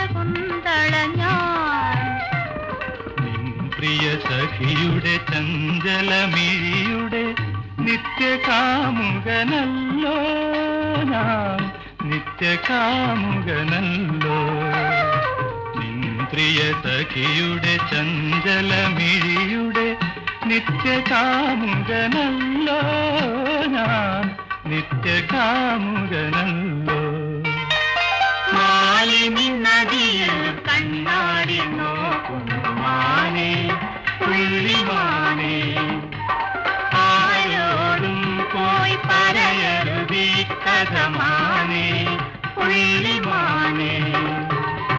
കുന്തളഞ്ഞാൻ നിൻ പ്രിയ സഖിയുടെ ചഞ്ചലമിഴിയുടെ നിത്യകാമുകനല്ലോ ഞാൻ, നിത്യകാമുകനല്ലോ. നിൻ പ്രിയ സഖിയുടെ ചഞ്ചലമിഴിയുടെ നിത്യകാമുകനല്ലോ ഞാൻ, നിത്യകാമുകനല്ലോ. മാലിനി നദിയിൽ കണ്ണാടി നോക്കുന്നു മാനേ, പുള്ളിമാനേ. ആരോടും പോയി പറയരുതീ കഥ മാനേ, പുള്ളിമാനേ.